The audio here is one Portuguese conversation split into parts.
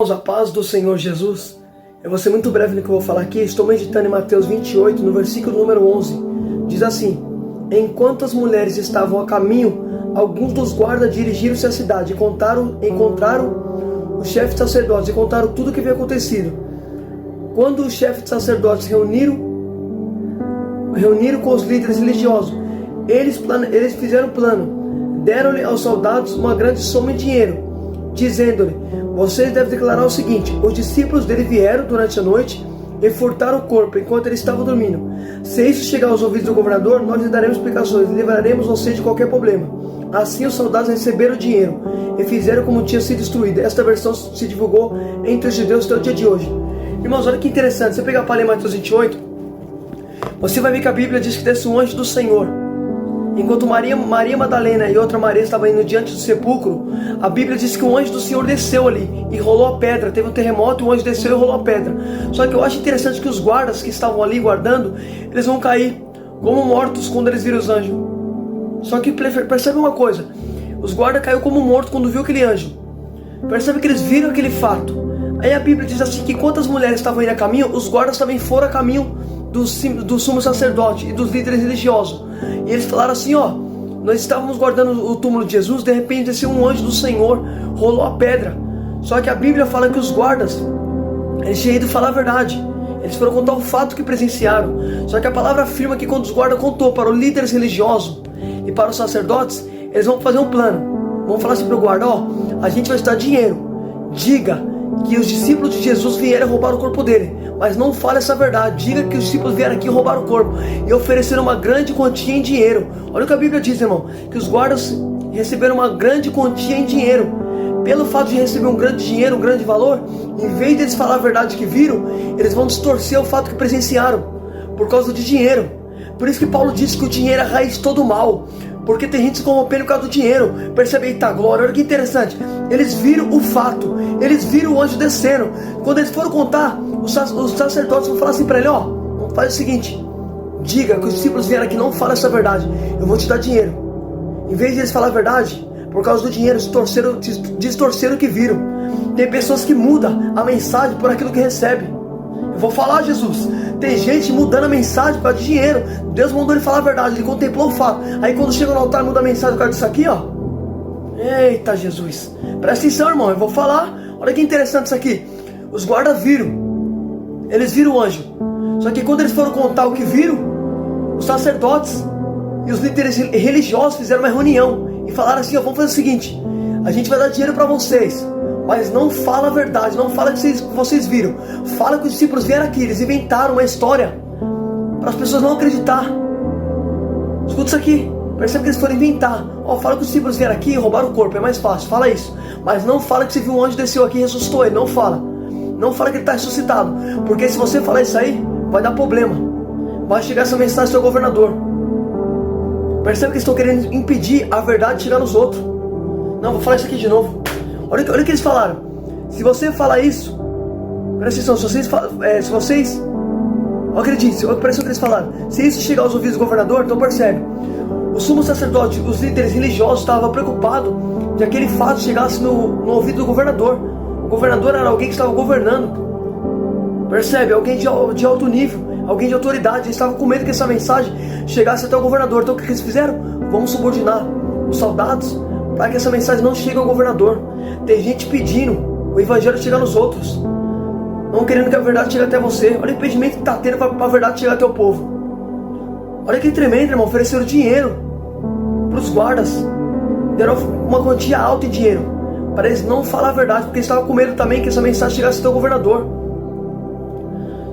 A paz do Senhor Jesus. Eu vou ser muito breve no que eu vou falar aqui. Estou meditando em Mateus 28, no versículo número 11. Diz assim: enquanto as mulheres estavam a caminho, alguns dos guardas dirigiram-se à cidade e encontraram os chefes de sacerdotes e contaram tudo o que havia acontecido. Quando os chefes de sacerdotes reuniram com os líderes religiosos, eles fizeram plano. Deram-lhe aos soldados uma grande soma de dinheiro, dizendo-lhe: vocês devem declarar o seguinte: os discípulos dele vieram durante a noite e furtaram o corpo enquanto ele estava dormindo. Se isso chegar aos ouvidos do governador, nós lhe daremos explicações e livraremos você de qualquer problema. Assim os soldados receberam o dinheiro e fizeram como tinha sido instruído. Esta versão se divulgou entre os judeus até o dia de hoje. Irmãos, olha que interessante. Você pegar para ler Mateus 28, você vai ver que a Bíblia diz que desce um anjo do Senhor. Enquanto Maria Madalena e outra Maria estavam indo diante do sepulcro, a Bíblia diz que o anjo do Senhor desceu ali e rolou a pedra. Teve um terremoto, o anjo desceu e rolou a pedra. Só que eu acho interessante que os guardas que estavam ali guardando, eles vão cair como mortos quando eles viram os anjos. Só que percebe uma coisa: os guardas caíram como mortos quando viu aquele anjo. Percebe que eles viram aquele fato. Aí a Bíblia diz assim que enquanto as mulheres estavam indo a caminho, os guardas também foram a caminho do sumo sacerdote e dos líderes religiosos. E eles falaram assim: ó, nós estávamos guardando o túmulo de Jesus, de repente desceu um anjo do Senhor, rolou a pedra. Só que a Bíblia fala que os guardas, eles tinham ido falar a verdade. Eles foram contar o fato que presenciaram. Só que a palavra afirma que quando os guardas contou para os líderes religiosos e para os sacerdotes, eles vão fazer um plano. Vão falar assim para o guarda: ó, a gente vai te dar dinheiro, diga que os discípulos de Jesus vieram roubar o corpo dele, mas não fale essa verdade. Diga que os discípulos vieram aqui roubar o corpo e ofereceram uma grande quantia em dinheiro. Olha o que a Bíblia diz, irmão, que os guardas receberam uma grande quantia em dinheiro. Pelo fato de receber um grande dinheiro, um grande valor, em vez de eles falar a verdade que viram, eles vão distorcer o fato que presenciaram por causa de dinheiro. Por isso que Paulo disse que o dinheiro é a raiz de todo mal, porque tem gente se corrompendo por causa do dinheiro. Percebe? Eita glória, olha que interessante. Eles viram o fato, eles viram o anjo descendo. Quando eles foram contar, os sacerdotes vão falar assim para ele: ó, faz o seguinte, diga que os discípulos vieram aqui, não fala essa verdade, eu vou te dar dinheiro. Em vez de eles falar a verdade, por causa do dinheiro, distorceram o que viram. Tem pessoas que mudam a mensagem por aquilo que recebem. Eu vou falar, Jesus, tem gente mudando a mensagem por causa de dinheiro. Deus mandou ele falar a verdade, ele contemplou o fato. Aí quando chega no altar, muda a mensagem por causa disso aqui, ó. Eita Jesus, presta atenção, irmão, eu vou falar. Olha que interessante isso aqui. Os guardas viram, eles viram o anjo. Só que quando eles foram contar o que viram, os sacerdotes e os líderes religiosos fizeram uma reunião e falaram assim: ó, vamos fazer o seguinte, a gente vai dar dinheiro para vocês, mas não fala a verdade, não fala que vocês viram. Fala que os discípulos vieram aqui, eles inventaram uma história para as pessoas não acreditar. Escuta isso aqui, percebe que eles foram inventar. Ó, fala que os discípulos vieram aqui e roubaram o corpo, é mais fácil, fala isso. Mas não fala que você viu um anjo desceu aqui e ressuscitou ele, não fala. Não fala que ele está ressuscitado, porque se você falar isso aí, vai dar problema. Vai chegar essa mensagem ao seu governador. Percebe que eles estão querendo impedir a verdade de chegar nos outros. Não, vou falar isso aqui de novo. Olha o que eles falaram. Se você falar isso, presta atenção, se vocês acredite, presta o que eles falaram. Se isso chegar aos ouvidos do governador, então percebe, o sumo sacerdote, os líderes religiosos estavam preocupados de aquele fato chegasse no ouvido do governador. O governador era alguém que estava governando. Percebe? Alguém de alto nível, alguém de autoridade. Eles estavam com medo que essa mensagem chegasse até o governador. Então o que eles fizeram? Vamos subordinar os soldados para que essa mensagem não chegue ao governador. Tem gente pedindo o evangelho chegar nos outros, não querendo que a verdade chegue até você. Olha o impedimento que está tendo para a verdade chegar até o povo. Olha que tremendo, irmão. Ofereceram dinheiro para os guardas, deram uma quantia alta em dinheiro para eles não falar a verdade, porque eles estavam com medo também que essa mensagem chegasse até o governador.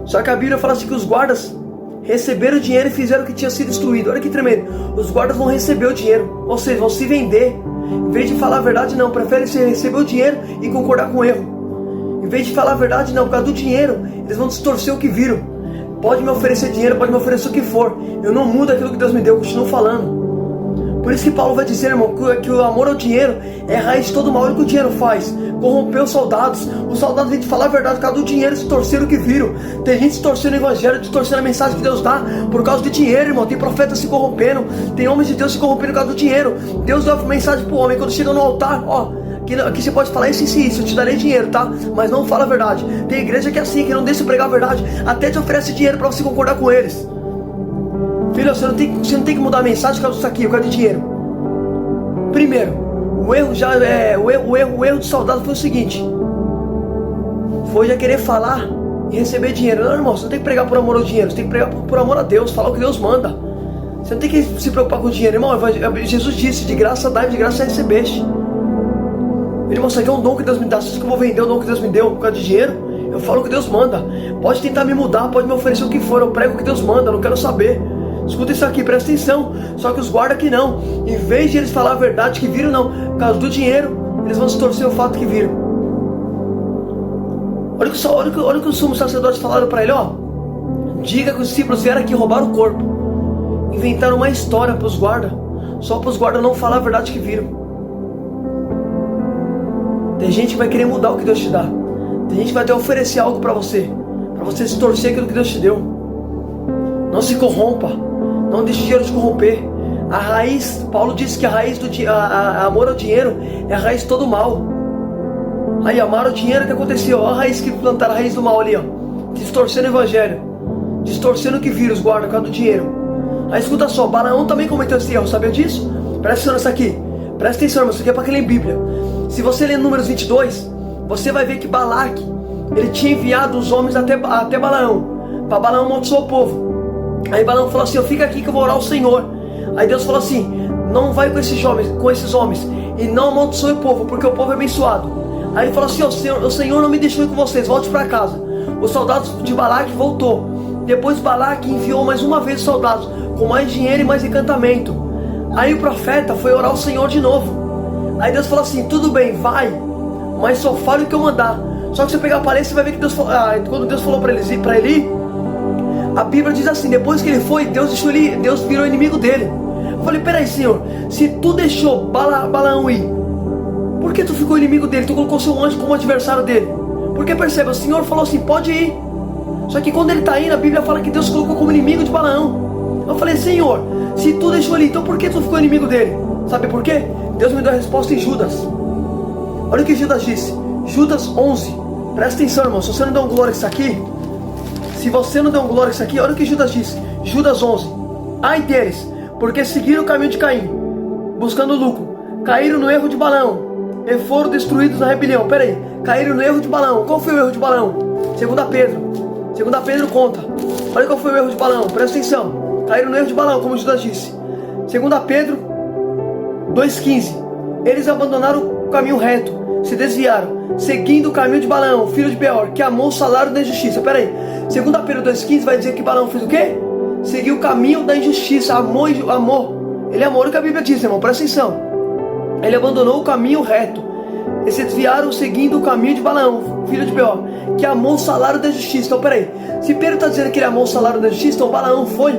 Só que a Bíblia fala assim que os guardas receberam o dinheiro e fizeram o que tinha sido instruído. Olha que tremendo. Os guardas vão receber o dinheiro, ou seja, vão se vender. Em vez de falar a verdade, não, preferem receber o dinheiro e concordar com o erro. Em vez de falar a verdade, não, por causa do dinheiro, eles vão distorcer o que viram. Pode me oferecer dinheiro, pode me oferecer o que for, eu não mudo aquilo que Deus me deu, eu continuo falando. Por isso que Paulo vai dizer, irmão, que o amor ao dinheiro é a raiz de todo mal. Olha o que o dinheiro faz: corrompeu os soldados. Os soldados vêm de falar a verdade por causa do dinheiro, se torceram o que viram. Tem gente se torcendo o evangelho, se torcendo a mensagem que Deus dá por causa de dinheiro, irmão. Tem profetas se corrompendo, tem homens de Deus se corrompendo por causa do dinheiro. Deus dá uma mensagem para o homem, quando chega no altar, ó, aqui você pode falar isso e isso, eu te darei dinheiro, tá? Mas não fala a verdade. Tem igreja que é assim, que não deixa você pregar a verdade, até te oferece dinheiro para você concordar com eles. Filho, você não tem que mudar a mensagem por causa disso aqui, por causa de dinheiro. Primeiro, o erro do soldado foi o seguinte: foi já querer falar e receber dinheiro. Não, irmão, você não tem que pregar por amor ao dinheiro, você tem que pregar por amor a Deus, falar o que Deus manda. Você não tem que se preocupar com o dinheiro, irmão. Jesus disse: de graça dá e de graça recebeste. Irmão, isso aqui é um dom que Deus me dá. Você acha que eu vou vender o dom que Deus me deu por causa de dinheiro? Eu falo o que Deus manda. Pode tentar me mudar, pode me oferecer o que for, eu prego o que Deus manda, eu não quero saber. Escuta isso aqui, presta atenção. Só que os guardas que não, em vez de eles falar a verdade que viram, não, por causa do dinheiro, eles vão se torcer o fato que viram. Olha o que os sumos sacerdotes falaram para ele, ó. Diga que os discípulos vieram aqui roubar o corpo. Inventaram uma história para os guardas, só para os guardas não falar a verdade que viram. Tem gente que vai querer mudar o que Deus te dá. Tem gente que vai até oferecer algo para você se torcer aquilo que Deus te deu. Não se corrompa, não deixe o dinheiro te corromper. A raiz, Paulo disse que a raiz do amor ao dinheiro é a raiz de todo mal. Aí, amar o dinheiro, o que aconteceu? Olha a raiz que plantaram, a raiz do mal ali, ó. Distorcendo o evangelho, distorcendo o que viram os guardas por causa do dinheiro. Aí escuta só, Balaão também cometeu esse erro, sabia disso? Presta atenção nisso aqui. Presta atenção, irmão, isso aqui é para quem lê Bíblia. Se você ler Números 22, você vai ver que Balaque, ele tinha enviado os homens até Balaão, para Balaão amaldiçoar o povo. Aí Balaão falou assim: eu fico aqui que eu vou orar ao Senhor. Aí Deus falou assim: não vai com esses homens e não amaldiçoe o povo, porque o povo é abençoado. Aí ele falou assim: o Senhor não me deixou ir com vocês, volte para casa. Os soldados de Balaque voltou. Depois Balaque enviou mais uma vez os soldados, com mais dinheiro e mais encantamento. Aí o profeta foi orar ao Senhor de novo. Aí Deus falou assim: tudo bem, vai, mas só fale o que eu mandar. Só que se você pegar a palestra, você vai ver que Deus falou, quando Deus falou para ele, a Bíblia diz assim: depois que ele foi, Deus virou inimigo dele. Eu falei: peraí, Senhor, se tu deixou Balaão ir, por que tu ficou inimigo dele? Tu colocou seu anjo como adversário dele. Porque percebe, o Senhor falou assim: pode ir. Só que quando ele está indo, a Bíblia fala que Deus colocou como inimigo de Balaão. Eu falei: Senhor, se tu deixou ele, então por que tu ficou inimigo dele? Sabe por quê? Deus me deu a resposta em Judas. Olha o que Judas disse, Judas 11. Presta atenção, irmão, se você não deu um glória a isso aqui, olha o que Judas disse, Judas 11. Ai deles, porque seguiram o caminho de Caim, buscando lucro, caíram no erro de Balaão e foram destruídos na rebelião. Peraí, caíram no erro de Balaão. Qual foi o erro de Balaão? Segunda Pedro conta. Olha qual foi o erro de Balaão, presta atenção. Caíram no erro de Balaão, como Judas disse. Segunda Pedro 2,15. Eles abandonaram o caminho reto, se desviaram, seguindo o caminho de Balaão, filho de Beor, que amou o salário da injustiça. Peraí, segunda Pedro 2,15 vai dizer que Balaão fez o quê? Seguiu o caminho da injustiça, amor. Ele amou o que a Bíblia diz, irmão, presta atenção. Ele abandonou o caminho reto, e se desviaram seguindo o caminho de Balaão, filho de Beor, que amou o salário da justiça. Então peraí, se Pedro está dizendo que ele amou o salário da justiça, então Balaão foi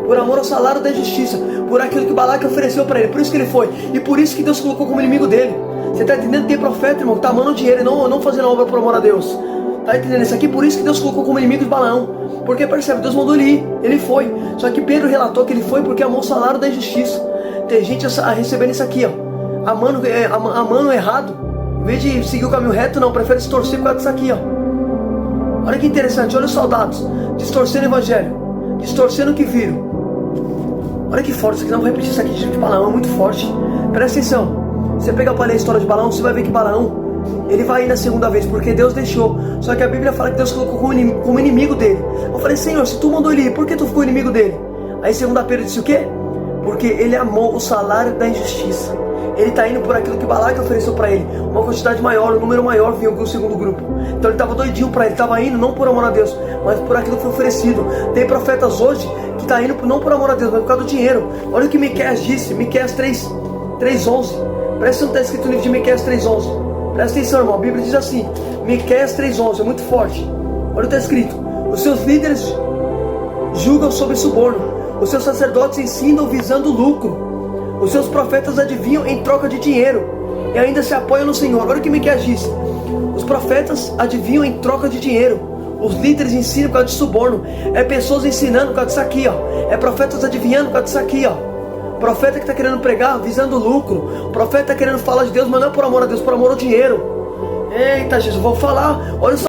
por amor ao salário da justiça, por aquilo que Balaque ofereceu para ele, por isso que ele foi, e por isso que Deus colocou como inimigo dele. Você está entendendo? Tem profeta, irmão, que está amando o dinheiro e não fazendo a obra por amor a Deus. Está entendendo isso aqui? Por isso que Deus colocou como inimigo de Balaão, porque percebe, Deus mandou ele ir, ele foi. Só que Pedro relatou que ele foi porque amou o salário da injustiça. Tem gente recebendo isso aqui, ó, amando errado, em vez de seguir o caminho reto, não, prefere se torcer por causa disso aqui, ó. Olha que interessante, olha os soldados distorcendo o evangelho, distorcendo o que viram. Olha que forte, isso aqui, não vou repetir isso aqui de Balaão, é muito forte. Presta atenção, você pega para ler a história de Balaão, você vai ver que Balaão, ele vai ir na segunda vez, porque Deus deixou. Só que a Bíblia fala que Deus colocou como inimigo dele. Eu falei: Senhor, se tu mandou ele ir, por que tu ficou inimigo dele? Aí segunda Pedro disse o quê? Porque ele amou o salário da injustiça. Ele está indo por aquilo que Balaque ofereceu para ele. Uma quantidade maior, um número maior vinha com o segundo grupo. Então ele estava doidinho para ele, estava indo não por amor a Deus, mas por aquilo que foi oferecido. Tem profetas hoje que estão indo não por amor a Deus, mas por causa do dinheiro. Olha o que Miqueias disse, Miqueias 3:11. Presta atenção, está escrito no livro de Miqueias 3:11. Presta atenção, irmão, a Bíblia diz assim, Miqueias 3:11, é muito forte. Olha o que está escrito: os seus líderes julgam sobre suborno, os seus sacerdotes ensinam visando lucro, os seus profetas adivinham em troca de dinheiro e ainda se apoiam no Senhor. Olha o que Miqueias disse: os profetas adivinham em troca de dinheiro, os líderes ensinam por causa de suborno. É pessoas ensinando por causa disso aqui, ó. É profetas adivinhando por causa disso aqui, ó. Profeta que está querendo pregar visando lucro. Profeta querendo falar de Deus, mas não é por amor a Deus, por amor ao dinheiro. Eita, Jesus, vou falar. Olha só.